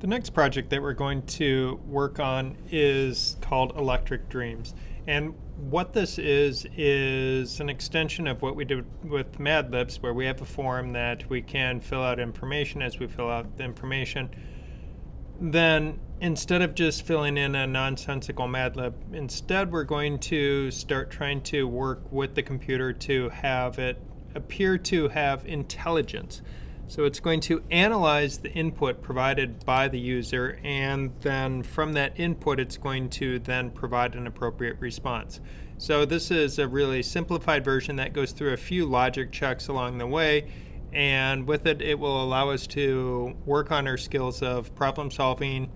The next project that we're going to work on is called Electric Dreams. And what this is an extension of what we did with Mad Libs, where we have a form that we can fill out information. As we fill out the information, then instead of just filling in a nonsensical Mad Lib, instead we're going to start trying to work with the computer to have it appear to have intelligence. So it's going to analyze the input provided by the user, and then from that input it's going to then provide an appropriate response. So this is a really simplified version that goes through a few logic checks along the way, and with it, it will allow us to work on our skills of problem solving,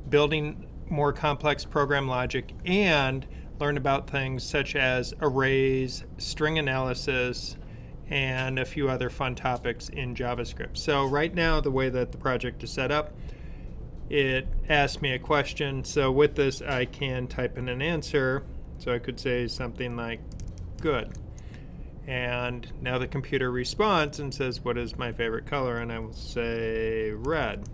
building more complex program logic, and learn about things such as arrays, string analysis, and a few other fun topics in JavaScript. So right now, the way that the project is set up, it asks me a question. So with this, I can type in an answer. So I could say something like, good. And now the computer responds and says, what is my favorite color? And I will say red.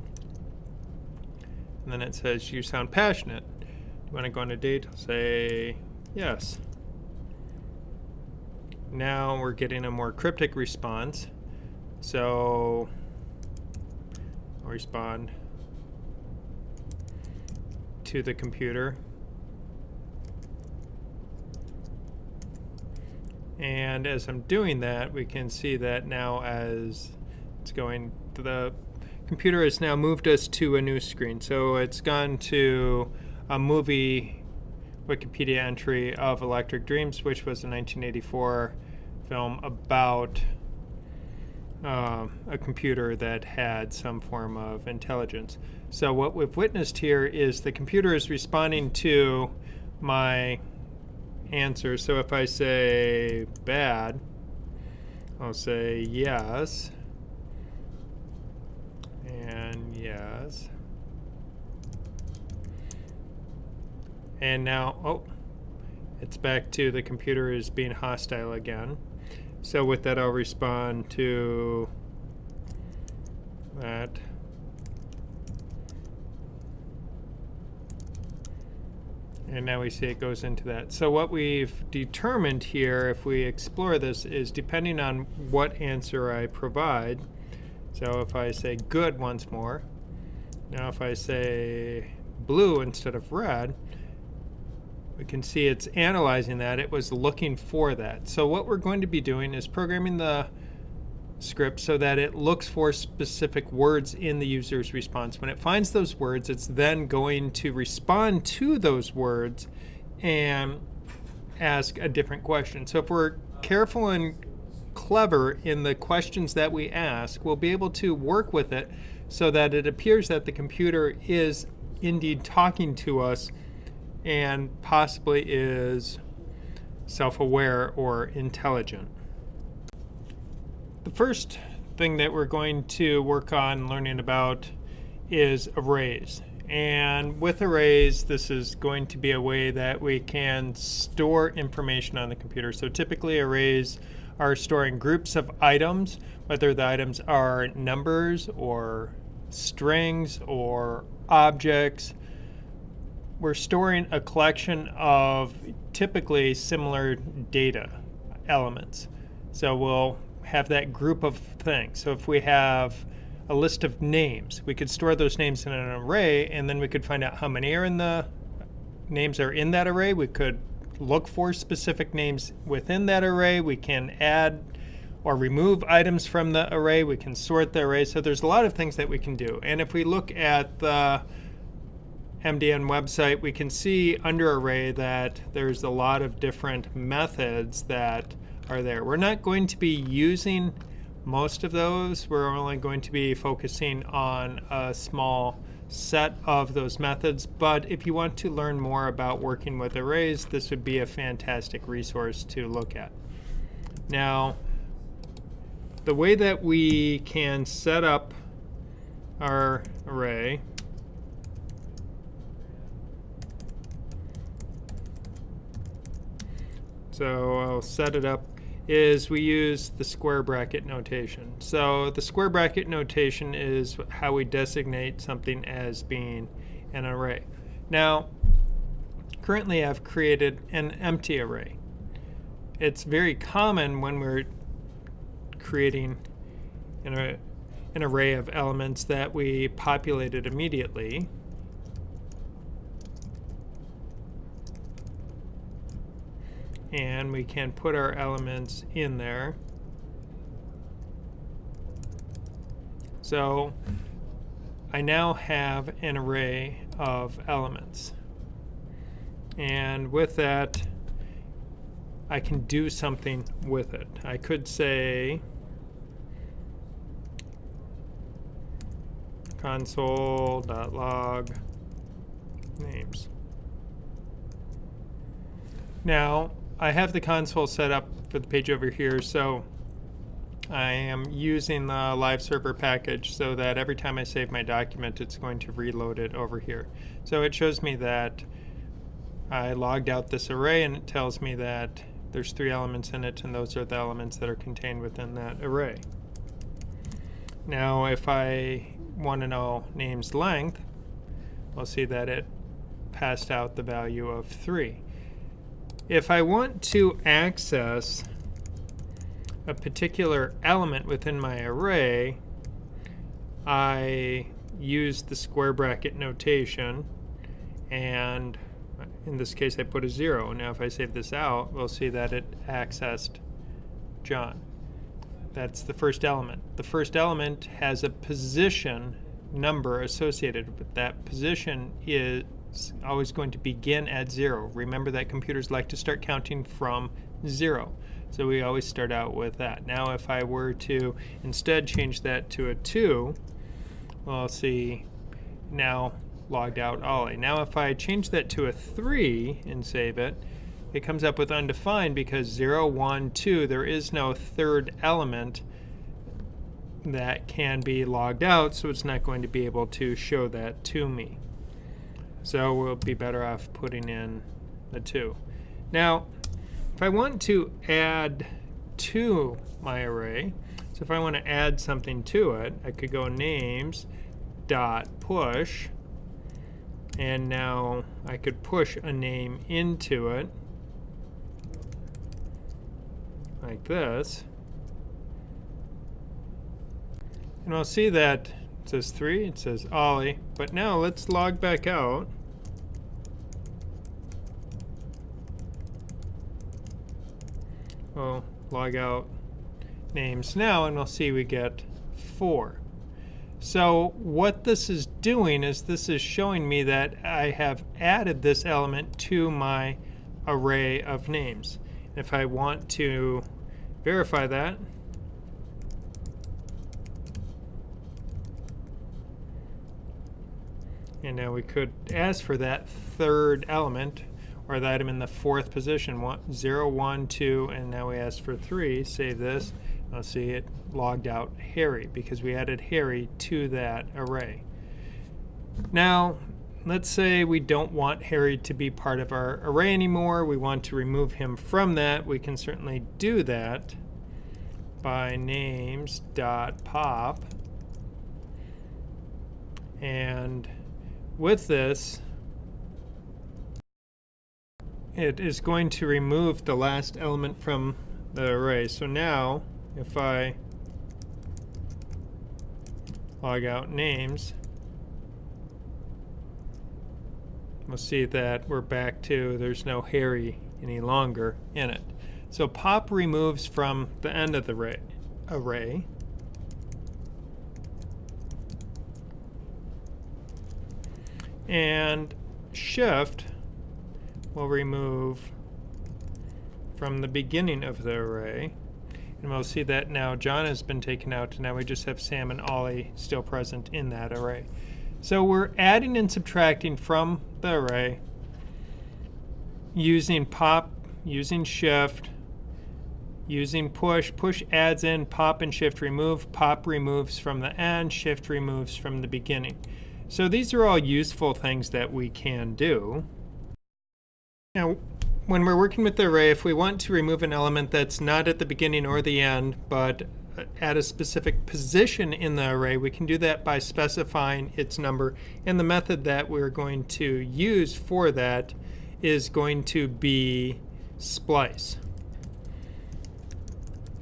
And then it says, you sound passionate. Do you want to go on a date? I'll say yes. Now we're getting a more cryptic response. So I'll respond to the computer. And as I'm doing that, we can see that now as it's going, the computer has now moved us to a new screen. So it's gone to a movie Wikipedia entry of Electric Dreams, which was a 1984 film about a computer that had some form of intelligence. So what we've witnessed here is the computer is responding to my answer. So if I say bad, I'll say yes, and yes. And now, it's back to the computer is being hostile again. So with that, I'll respond to that. And now we see it goes into that. So what we've determined here, if we explore this, is depending on what answer I provide. So if I say good once more, now if I say blue instead of red, we can see it's analyzing that. It was looking for that. So what we're going to be doing is programming the script so that it looks for specific words in the user's response. When it finds those words, it's then going to respond to those words and ask a different question. So if we're careful and clever in the questions that we ask, we'll be able to work with it so that it appears that the computer is indeed talking to us and possibly is self-aware or intelligent. The first thing that we're going to work on learning about is arrays. And with arrays, this is going to be a way that we can store information on the computer. So typically arrays are storing groups of items, whether the items are numbers or strings or objects. We're storing a collection of typically similar data elements. So we'll have that group of things. So if we have a list of names, we could store those names in an array, and then we could find out how many are in the names are in that array. We could look for specific names within that array. We can add or remove items from the array. We can sort the array. So there's a lot of things that we can do. And if we look at the MDN website, we can see under array that there's a lot of different methods that are there. We're not going to be using most of those. We're only going to be focusing on a small set of those methods. But if you want to learn more about working with arrays, this would be a fantastic resource to look at. Now, the way that we can set up our array So I'll set it up is we use the square bracket notation. So the square bracket notation is how we designate something as being an array. Now, currently I've created an empty array. It's very common when we're creating an array of elements that we populate it immediately. And we can put our elements in there. So I now have an array of elements. And with that, I can do something with it. I could say console.log names. Now, I have the console set up for the page over here, so I am using the live server package so that every time I save my document, it's going to reload it over here. So it shows me that I logged out this array, and it tells me that there's 3 elements in it, and those are the elements that are contained within that array. Now, if I want to know name's length, we'll see that it passed out the value of 3. If I want to access a particular element within my array, I use the square bracket notation, and in this case I put a 0. Now if I save this out, we'll see that it accessed John. That's the first element. The first element has a position number associated with that. Position is always going to begin at 0. Remember that computers like to start counting from 0. So we always start out with that. Now if I were to instead change that to a 2, we'll see now logged out Ollie. Now if I change that to a 3 and save it, it comes up with undefined because 0, 1, 2, there is no third element that can be logged out, so it's not going to be able to show that to me. So we'll be better off putting in a 2. Now, if I want to add to my array, so if I want to add something to it, I could go names dot push, and now I could push a name into it like this. And I'll see that it says 3, it says Ollie, but now let's log back out. We'll log out names now, and we'll see we get 4. So what this is doing is this is showing me that I have added this element to my array of names. If I want to verify that, and now we could ask for that third element, or the item in the 4th position, 0, 1, 2, and now we ask for 3. Save this. I'll see it logged out Harry because we added Harry to that array. Now, let's say we don't want Harry to be part of our array anymore. We want to remove him from that. We can certainly do that by names.pop. And with this, it is going to remove the last element from the array. So now, if I log out names, we'll see that we're back to there's no Harry any longer in it. So pop removes from the end of the array. And shift will remove from the beginning of the array. And we'll see that now John has been taken out, and now we just have Sam and Ollie still present in that array. So we're adding and subtracting from the array using pop, using shift, using push. Push adds in, pop and shift remove. Pop removes from the end, shift removes from the beginning. So these are all useful things that we can do. Now, when we're working with the array, if we want to remove an element that's not at the beginning or the end, but at a specific position in the array, we can do that by specifying its number. And the method that we're going to use for that is going to be splice.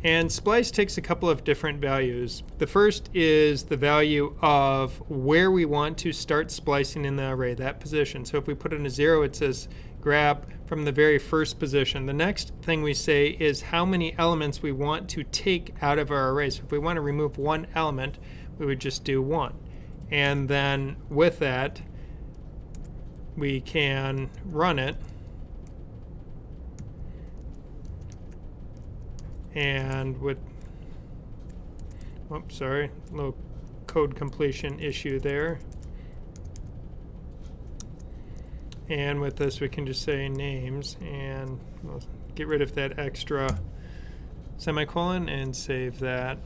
And splice takes a couple of different values. The first is the value of where we want to start splicing in the array, that position. So if we put in a 0, it says grab from the very first position. The next thing we say is how many elements we want to take out of our array. So if we want to remove one element, we would just do 1. And then with that, we can run it. And with, oops, sorry, little code completion issue there. And with this, we can just say names, and we'll get rid of that extra semicolon and save that.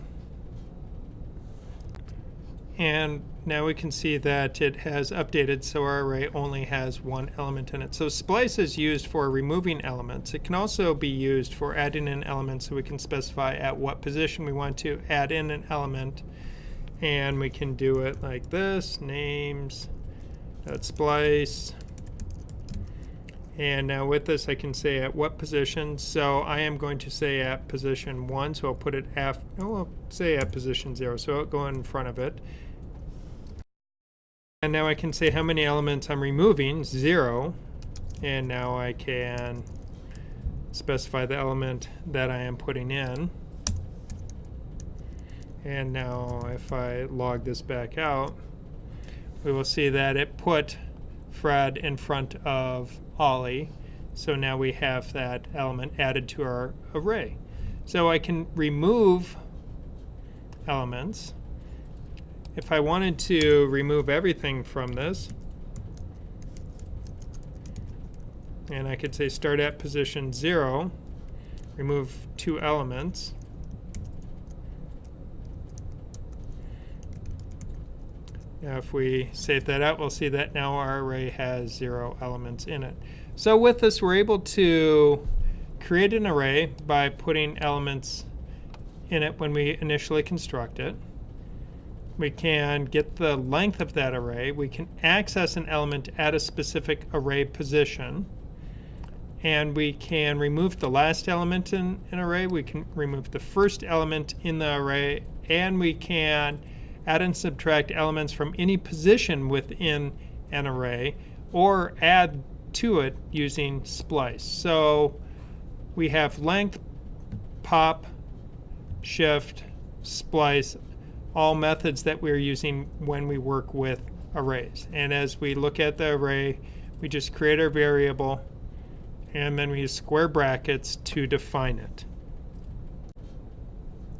And now we can see that it has updated, so our array only has one element in it. So splice is used for removing elements. It can also be used for adding an element, so we can specify at what position we want to add in an element. And we can do it like this, names.splice. And now with this, I can say at what position. So I am going to say at position 1, so I'll put it after, I'll say at position 0, so I'll go in front of it. And now I can say how many elements I'm removing, 0. And now I can specify the element that I am putting in. And now if I log this back out, we will see that it put Fred in front of Ollie. So now we have that element added to our array. So I can remove elements. If I wanted to remove everything from this, and I could say start at position 0, remove 2 elements. Now if we save that out, we'll see that now our array has 0 elements in it. So with this, we're able to create an array by putting elements in it when we initially construct it. We can get the length of that array. We can access an element at a specific array position. And we can remove the last element in an array. We can remove the first element in the array. And we can add and subtract elements from any position within an array, or add to it using splice. So we have length, pop, shift, splice, all methods that we're using when we work with arrays. And as we look at the array, we just create our variable, and then we use square brackets to define it.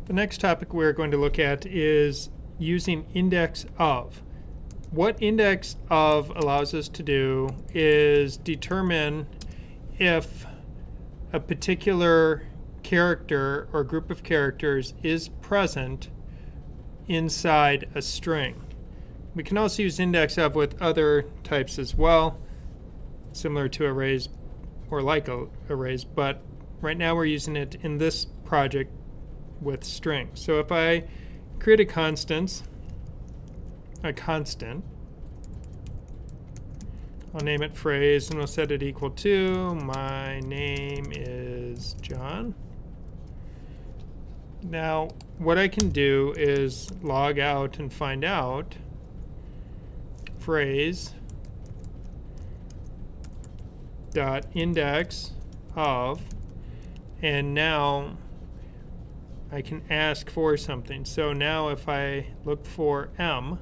The next topic we're going to look at is using index of. What index of allows us to do is determine if a particular character or group of characters is present inside a string. We can also use index of with other types as well, similar to arrays or like arrays, but right now we're using it in this project with strings. So if I create a constant, I'll name it phrase, and we'll set it equal to my name is John. Now what I can do is log out and find out phrase dot index of, and now I can ask for something. So now if I look for M,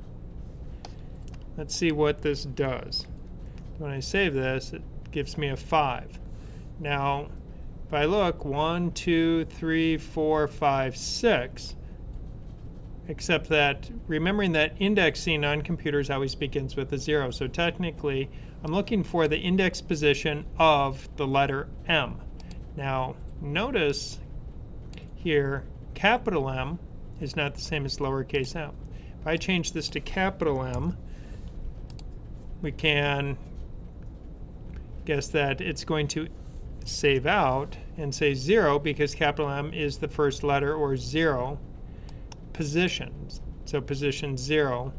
let's see what this does. When I save this, it gives me a 5. Now if I look 1, 2, 3, 4, 5, 6, except that remembering that indexing on computers always begins with a 0. So technically I'm looking for the index position of the letter M. Now notice here capital M is not the same as lowercase m. If I change this to capital M, we can guess that it's save out and say 0 because capital M is the first letter, or 0 positions. So position 0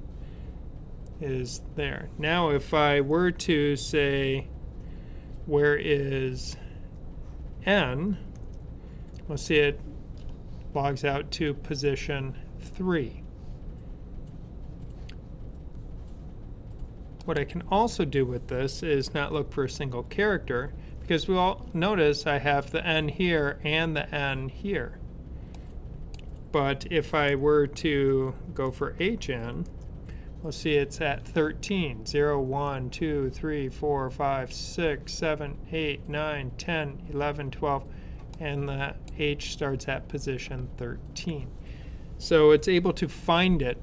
is there. Now if I were to say where is N, we'll see it logs out to position 3. What I can also do with this is not look for a single character, because we all notice I have the N here and the N here. But if I were to go for HN, we'll see it's at 13. 0, 1, 2, 3, 4, 5, 6, 7, 8, 9, 10, 11, 12, and the H starts at position 13. So it's able to find it,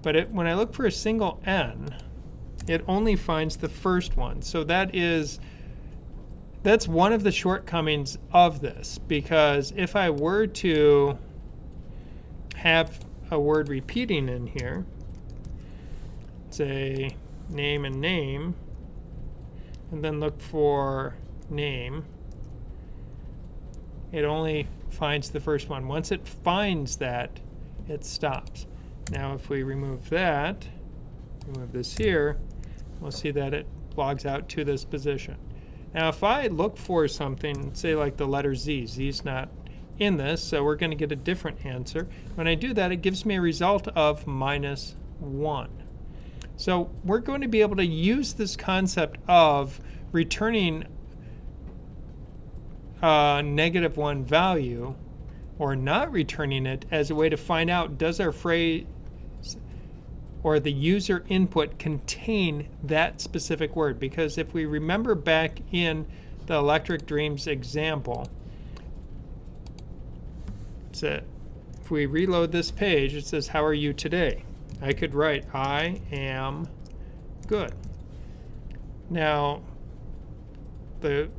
but when I look for a single N, it only finds the first one. So that's one of the shortcomings of this, because if I were to have a word repeating in here, say name and name, and then look for name, it only finds the first one. Once it finds that, it stops. Now if we remove that, remove this here, we'll see that it logs out to this position. Now if I look for something, say like the letter Z, Z's not in this, so we're going to get a different answer. When I do that, it gives me a result of -1. So we're going to be able to use this concept of returning a -1 value or not returning it as a way to find out, does our phrase or the user input contain that specific word? Because if we remember back in the Electric Dreams example, if we reload this page, it says, how are you today? I could write, I am good. Now, the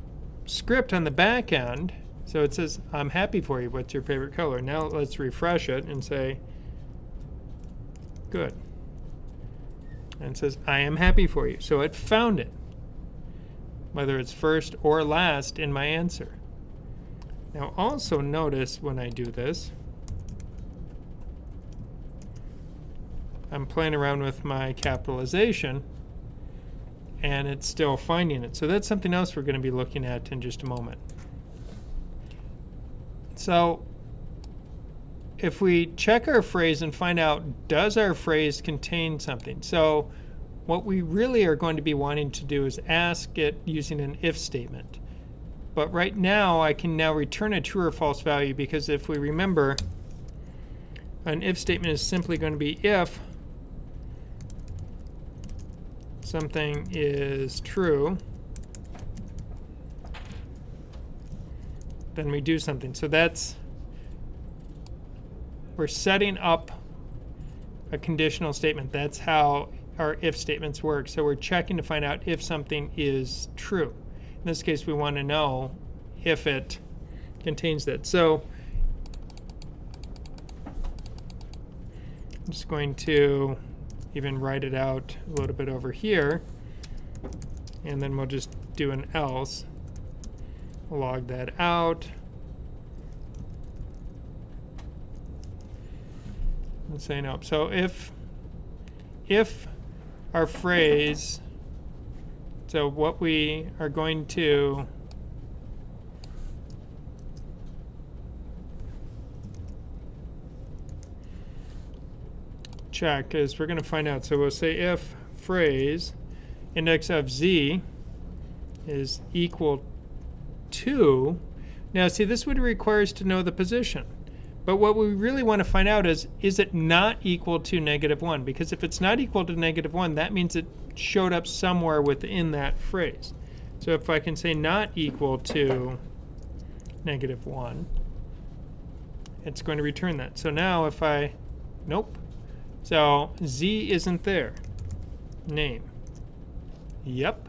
script on the back end, so it says, I'm happy for you. What's your favorite color? Now let's refresh it and say, good. And it says, I am happy for you. So it found it, whether it's first or last in my answer. Now also notice when I do this, I'm playing around with my capitalization, and it's still finding it. So that's something else we're going to be looking at in just a moment. So if we check our phrase and find out, does our phrase contain something? So what we really are going to be wanting to do is ask it using an if statement. But right now, I can now return a true or false value, because if we remember, an if statement is simply going to be if something is true, then we do something. So we're setting up a conditional statement. That's how our if statements work. So we're checking to find out if something is true. In this case, we want to know if it contains that. So I'm just going to even write it out a little bit over here, and then we'll just do an else. We'll log that out. And say no. So if our phrase, so what we are going to check is we're going to find out. So we'll say if phrase index of Z is equal to, now see, this would require us to know the position. But what we really want to find out is it not equal to -1? Because if it's not equal to -1, that means it showed up somewhere within that phrase. So if I can say not equal to -1, it's going to return that. So now if I, nope. So Z isn't there. Name. Yep.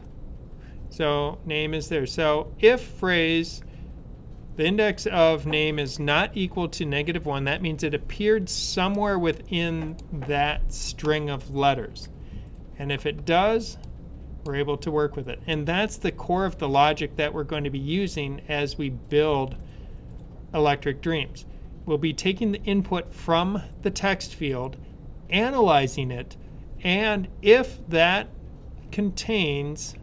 So name is there. So if phrase, the index of name is not equal to -1, that means it appeared somewhere within that string of letters. And if it does, we're able to work with it. And that's the core of the logic that we're going to be using as we build Electric Dreams. We'll be taking the input from the text field, analyzing it, and if that contains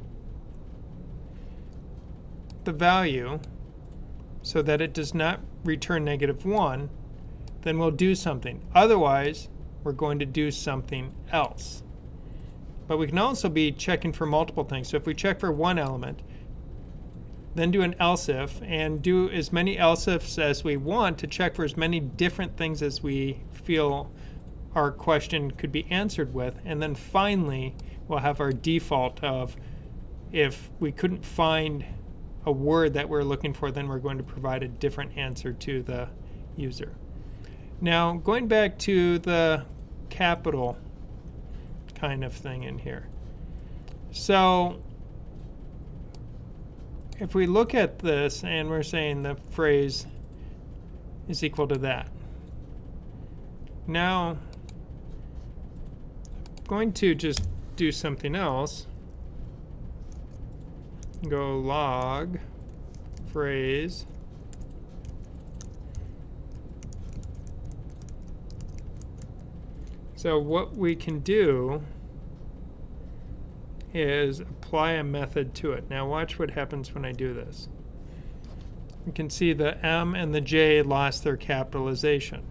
the value so that it does not return -1, then we'll do something. Otherwise, we're going to do something else. But we can also be checking for multiple things. So if we check for one element, then do an else if, and do as many else ifs as we want to check for as many different things as we feel our question could be answered with. And then finally, we'll have our default of if we couldn't find a word that we're looking for, then we're going to provide a different answer to the user. Now, going back to the capital kind of thing in here. So if we look at this and we're saying the phrase is equal to that. Now, I'm going to just do something else. Go log phrase So what we can do is apply a method to it. Now watch what happens when I do this. You can see the M and the J lost their capitalization.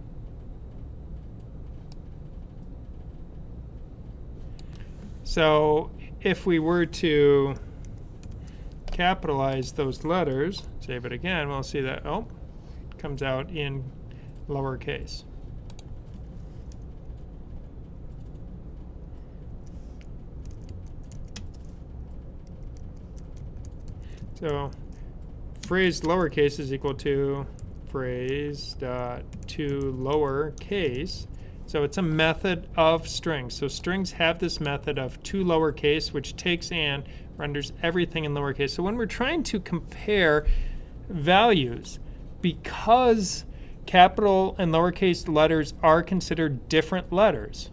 So if we were to capitalize those letters, save it again, we'll see that, oh, it comes out in lowercase. So phrase lowercase is equal to phrase dot to lowercase. So it's a method of strings. So strings have this method of to lowercase, which takes and renders everything in lowercase. So when we're trying to compare values, because capital and lowercase letters are considered different letters,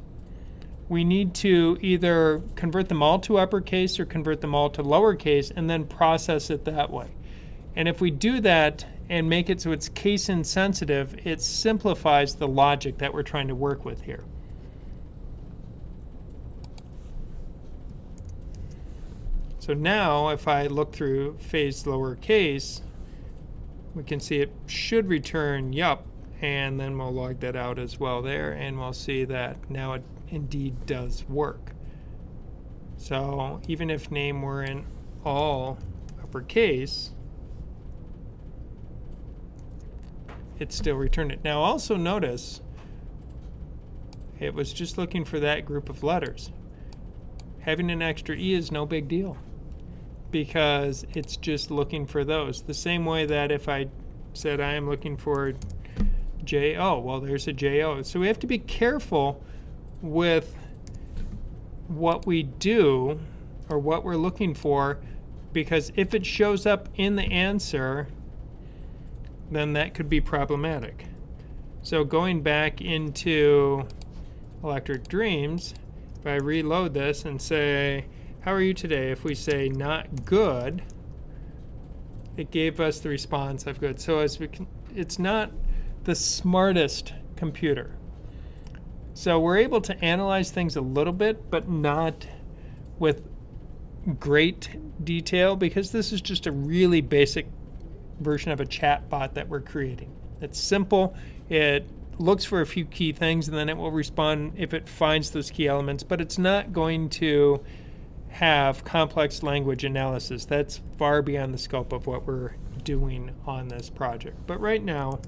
we need to either convert them all to uppercase or convert them all to lowercase and then process it that way. And if we do that and make it so it's case insensitive, it simplifies the logic that we're trying to work with here. So now if I look through phase lowercase, we can see it should return yup, and then we'll log that out as well there, and we'll see that now it indeed does work. So even if name were in all uppercase, it still returned it. Now also notice it was just looking for that group of letters. Having an extra E is no big deal because it's just looking for those. The same way that if I said I am looking for J-O, well there's a J-O. So we have to be careful with what we do or what we're looking for, because if it shows up in the answer, then that could be problematic. So going back into Electric Dreams, if I reload this and say, how are you today? If we say not good, it gave us the response of good. So as we can, it's not the smartest computer. So we're able to analyze things a little bit, but not with great detail, because this is just a really basic version of a chat bot that we're creating. It's simple. It looks for a few key things, and then it will respond if it finds those key elements, but it's not going to have complex language analysis. That's far beyond the scope of what we're doing on this project. But right now,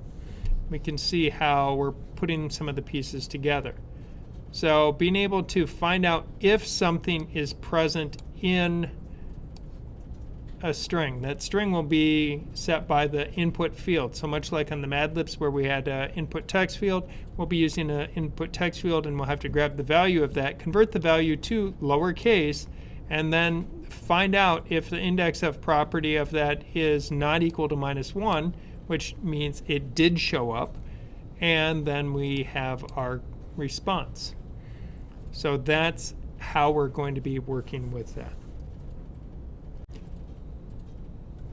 we can see how we're putting some of the pieces together. So being able to find out if something is present in a string. That string will be set by the input field. So much like on the Mad Libs where we had an input text field, we'll be using an input text field, and we'll have to grab the value of that, convert the value to lowercase, and then find out if the index of property of that is not equal to -1, which means it did show up, and then we have our response. So that's how we're going to be working with that.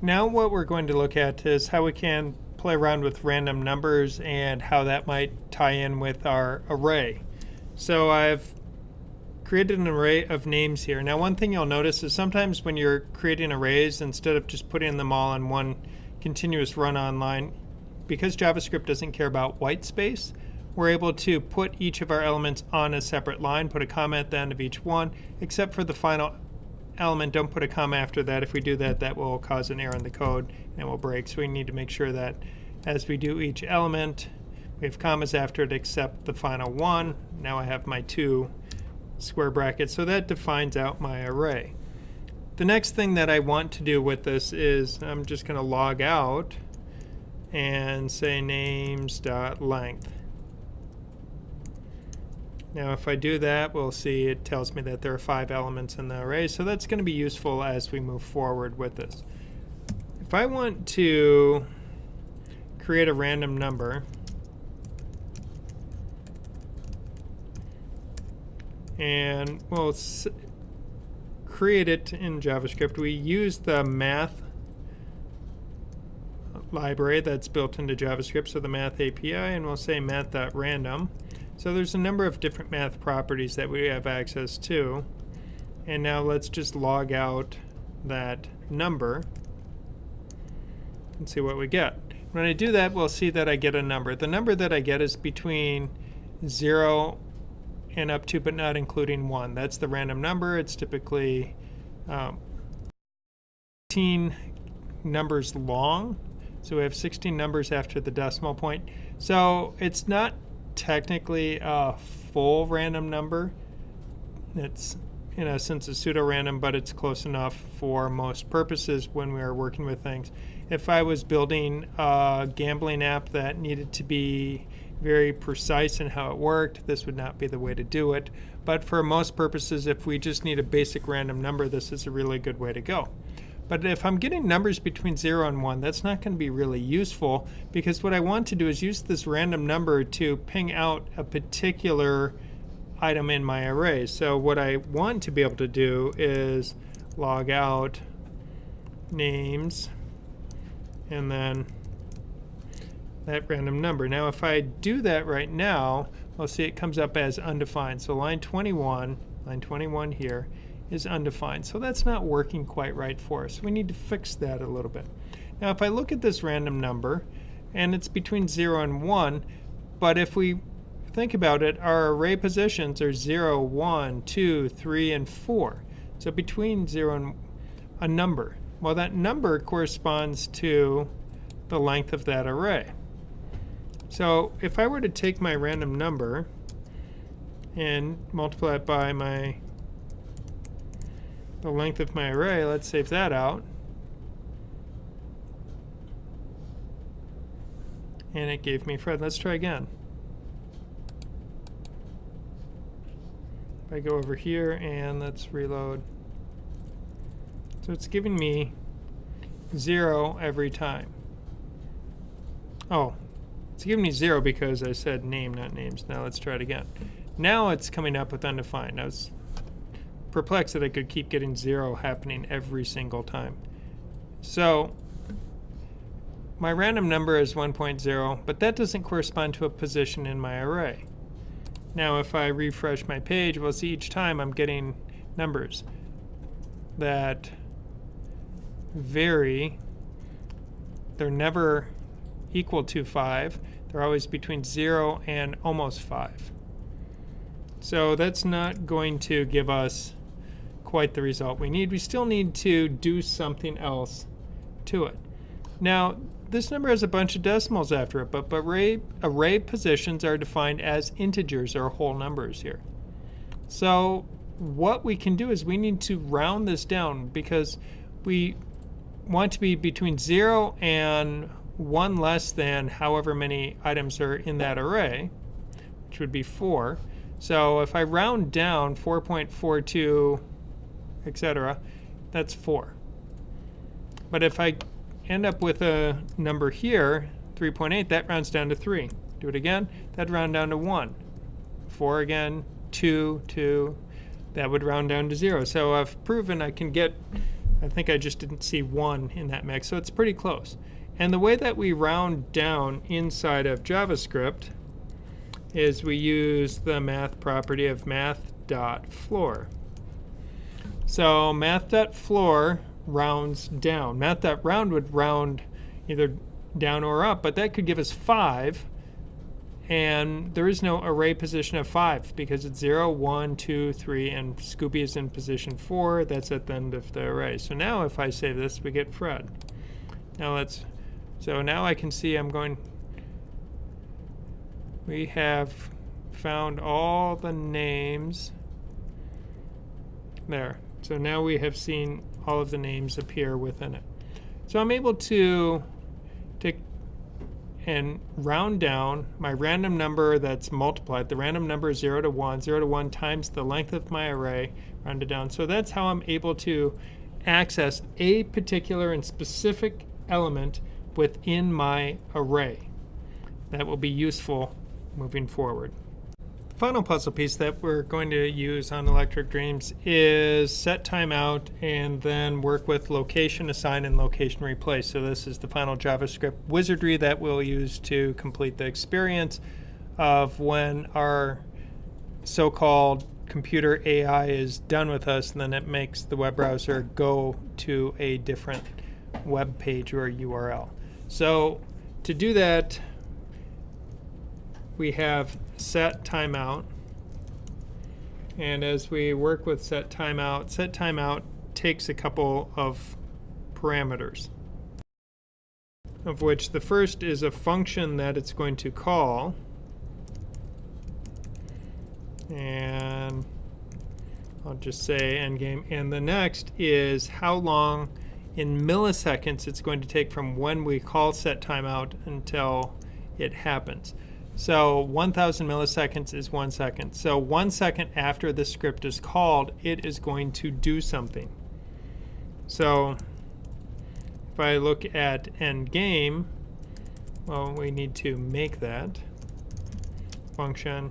now what we're going to look at is how we can play around with random numbers and how that might tie in with our array. So I've created an array of names here. Now one thing you'll notice is sometimes when you're creating arrays, instead of just putting them all in one continuous run-on line, because JavaScript doesn't care about white space, we're able to put each of our elements on a separate line, put a comma at the end of each one, except for the final element. Don't put a comma after that. If we do that, that will cause an error in the code and will break. So we need to make sure that as we do each element, we have commas after it except the final one. Now I have my 2 square brackets. So that defines out my array. The next thing that I want to do with this is I'm just going to log out and say names.length. Now if I do that, we'll see it tells me that there are 5 elements in the array, so that's going to be useful as we move forward with this. If I want to create a random number, and we'll create it in JavaScript, we use the math library that's built into JavaScript, so the math API, and we'll say math.random. So there's a number of different math properties that we have access to. And now let's just log out that number and see what we get. When I do that, we'll see that I get a number. The number that I get is between 0 and up to, but not including 1. That's the random number. It's typically 16 numbers long. So we have 16 numbers after the decimal point. So it's not technically a full random number. It's in a sense a pseudo-random, but it's close enough for most purposes when we are working with things. If I was building a gambling app that needed to be very precise in how it worked, this would not be the way to do it. But for most purposes, if we just need a basic random number, this is a really good way to go. But if I'm getting numbers between 0 and 1, that's not going to be really useful, because what I want to do is use this random number to ping out a particular item in my array. So what I want to be able to do is log out names and then that random number. Now if I do that right now, we'll see it comes up as undefined. So line 21 here, is undefined. So that's not working quite right for us. We need to fix that a little bit. Now if I look at this random number, and it's between 0 and 1, but if we think about it, our array positions are 0, 1, 2, 3, and 4. So between 0 and a number. Well, that number corresponds to the length of that array. So if I were to take my random number and multiply it by the length of my array, let's save that out. And it gave me Fred. Let's try again. If I go over here and let's reload. So it's giving me 0 every time. Oh, it's giving me 0 because I said name, not names. Now let's try it again. Now it's coming up with undefined. I was perplexed that I could keep getting 0 happening every single time. So my random number is 1.0, but that doesn't correspond to a position in my array. Now if I refresh my page, we'll see each time I'm getting numbers that vary. They're never equal to 5. They're always between 0 and almost 5. So that's not going to give us quite the result we need. We still need to do something else to it. Now, this number has a bunch of decimals after it, but array positions are defined as integers or whole numbers here. So what we can do is we need to round this down because we want to be between 0 and 1 less than however many items are in that array, which would be 4. So if I round down 4.42, etc., that's 4. But if I end up with a number here, 3.8, that rounds down to 3. Do it again, that'd round down to 1. 4 again, 2, 2, that would round down to 0. So I've proven I can get I think I just didn't see 1 in that mix, so it's pretty close. And the way that we round down inside of JavaScript is we use the math property of math.floor. So math.floor rounds down. Math.round would round either down or up, but that could give us 5. And there is no array position of 5 because it's 0, 1, 2, 3, and Scoopy is in position 4. That's at the end of the array. So now if I save this, we get Fred. So now I can see we have found all the names there. So now we have seen all of the names appear within it. So I'm able to take and round down my random number that's multiplied. The random number is 0 to 1. 0 to 1 times the length of my array, rounded down. So that's how I'm able to access a particular and specific element within my array. That will be useful moving forward. The final puzzle piece that we're going to use on Electric Dreams is set timeout and then work with location assign and location replace. So this is the final JavaScript wizardry that we'll use to complete the experience of when our so-called computer AI is done with us, and then it makes the web browser go to a different web page or URL. So to do that, we have set timeout. And as we work with set timeout takes a couple of parameters, of which the first is a function that it's going to call. And I'll just say endgame. And the next is how long in milliseconds it's going to take from when we call set timeout until it happens. So 1,000 milliseconds is 1 second. So 1 second after the script is called, it is going to do something. So if I look at endgame, well, we need to make that function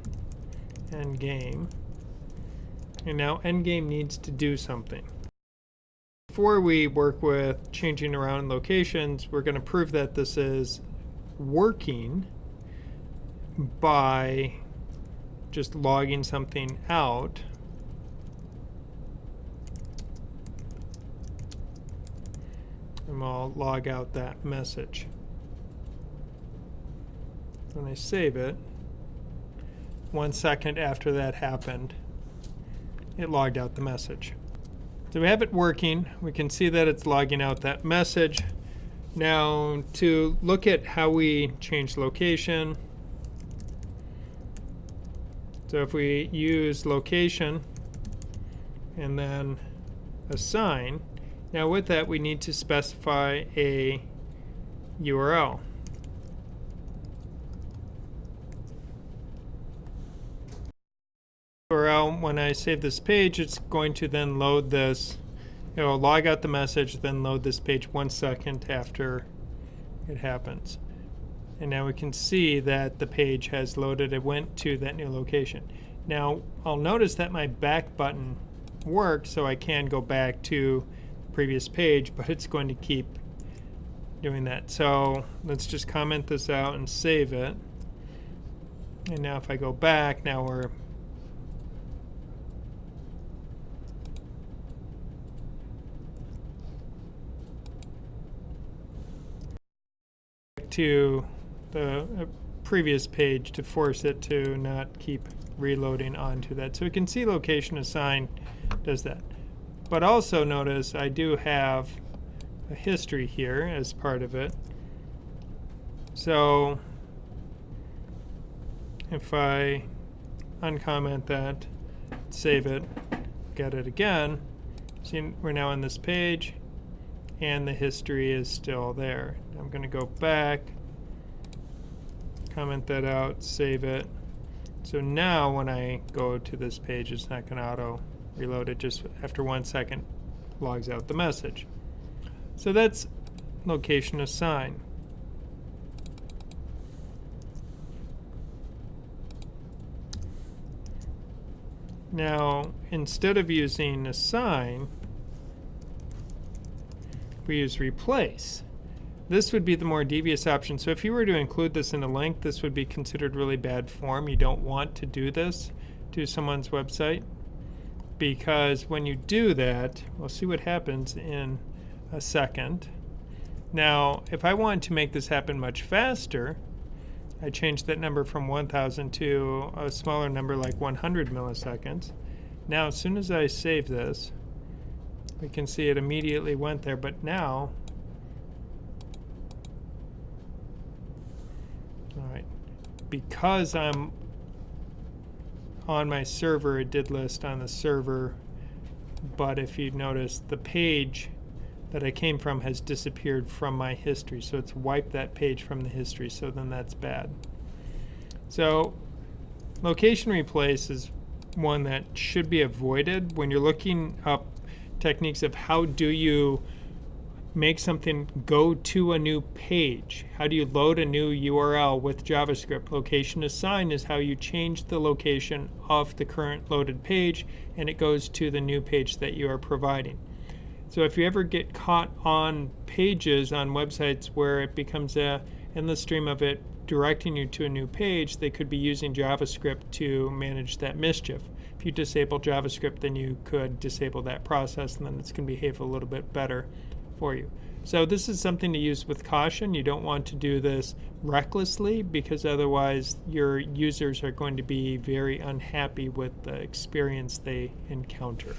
endgame. And now endgame needs to do something. Before we work with changing around locations, we're going to prove that this is working by just logging something out. And we'll log out that message. When I save it, 1 second after that happened, it logged out the message. So we have it working. We can see that it's logging out that message. Now to look at how we change location, so if we use location and then assign, now with that we need to specify a URL. URL, when I save this page, it's going to then load this. It will log out the message, then load this page 1 second after it happens. And now we can see that the page has loaded. It went to that new location. Now I'll notice that my back button worked, so I can go back to the previous page, but it's going to keep doing that. So let's just comment this out and save it. And now if I go back, now we're to the previous page to force it to not keep reloading onto that. So we can see location assign does that. But also notice I do have a history here as part of it. So if I uncomment that, save it, get it again, see we're now on this page and the history is still there. I'm going to go back, comment that out, save it. So now when I go to this page, it's not going to auto reload it. Just after 1 second logs out the message. So that's location assign. Now instead of using assign, we use replace. This would be the more devious option. So if you were to include this in a link, this would be considered really bad form. You don't want to do this to someone's website, because when you do that, we'll see what happens in a second. Now, if I want to make this happen much faster, I change that number from 1,000 to a smaller number like 100 milliseconds. Now, as soon as I save this, we can see it immediately went there, but now, all right, because I'm on my server, it did list on the server, but if you notice, the page that I came from has disappeared from my history, so it's wiped that page from the history, so then that's bad. So location replace is one that should be avoided when you're looking up techniques of how do you make something go to a new page. How do you load a new URL with JavaScript? Location assign is how you change the location of the current loaded page and it goes to the new page that you are providing. So if you ever get caught on pages on websites where it becomes an endless stream of it directing you to a new page, they could be using JavaScript to manage that mischief. If you disable JavaScript, then you could disable that process and then it's going to behave a little bit better for you. So this is something to use with caution. You don't want to do this recklessly because otherwise your users are going to be very unhappy with the experience they encounter.